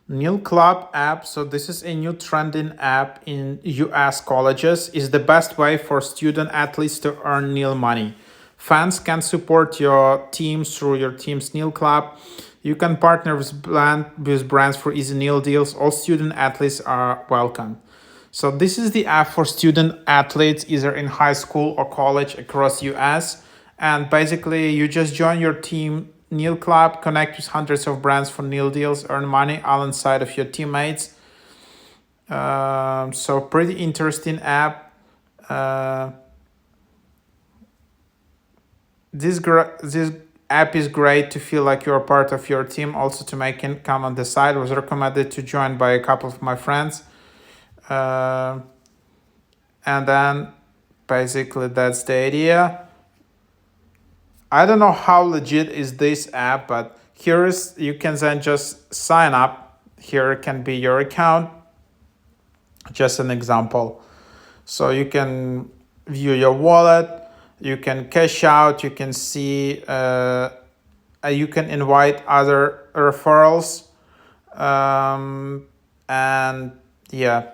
Nil Club App. So this is a new trending app in US colleges. Is the best way for student athletes to earn Nil money. Fans can support your teams through your team's Nil Club. You can partner with brands for easy Nil deals. All student athletes are welcome. So this is the app for student athletes either in high school or college across US. And basically you just join your team Nil Club, connect with hundreds of brands for Nil deals, earn money alongside of your teammates. So pretty interesting app. This app is great to feel like you're part of your team. Also to make income on the side. Was recommended to join by a couple of my friends. And then basically that's the idea. I don't know how legit is this app, but here is, you can then just sign up. Here can be your account, just an example. So you can view your wallet, you can cash out, you can see, you can invite other referrals, and yeah,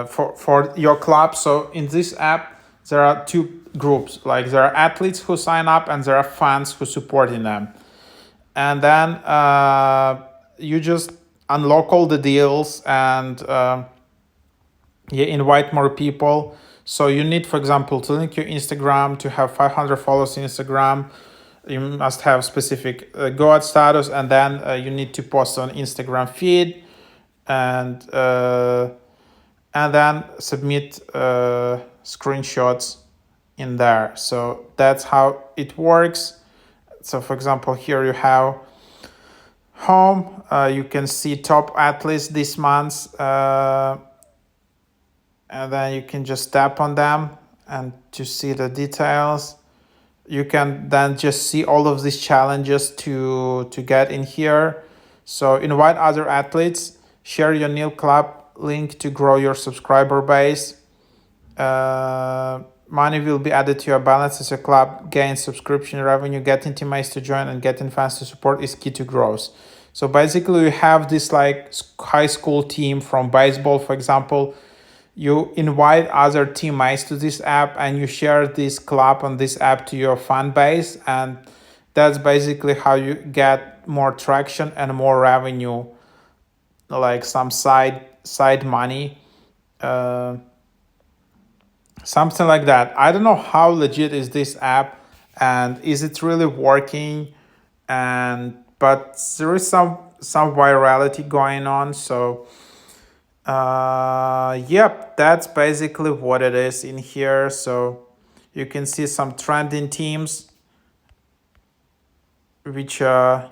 for your club. So in this app, there are two groups. Like there are athletes who sign up, and there are fans who supporting them. And then you just unlock all the deals and you invite more people. So you need, for example, to link your Instagram, to have 500 followers in Instagram. You must have specific go out status, and then you need to post on Instagram feed, and then submit screenshots in there. So that's how it works. So for example, here you have home. You can see top athletes this month, and then you can just tap on them and to see the details. You can then just see all of these challenges to get in here. So invite other athletes, share your Nil Club link to grow your subscriber base. Money will be added to your balance as your club gains subscription revenue. Getting teammates to join and getting fans to support is key to growth. So basically you have this like high school team from baseball, for example. You invite other teammates to this app and you share this club on this app to your fan base, and that's basically how you get more traction and more revenue, like some side money, something like that. I don't know how legit is this app and is it really working, and but there is some virality going on. So yep, that's basically what it is in here. So you can see some trending teams which are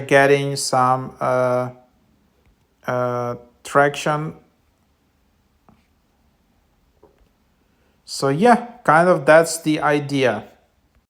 getting some traction. So yeah, kind of that's the idea.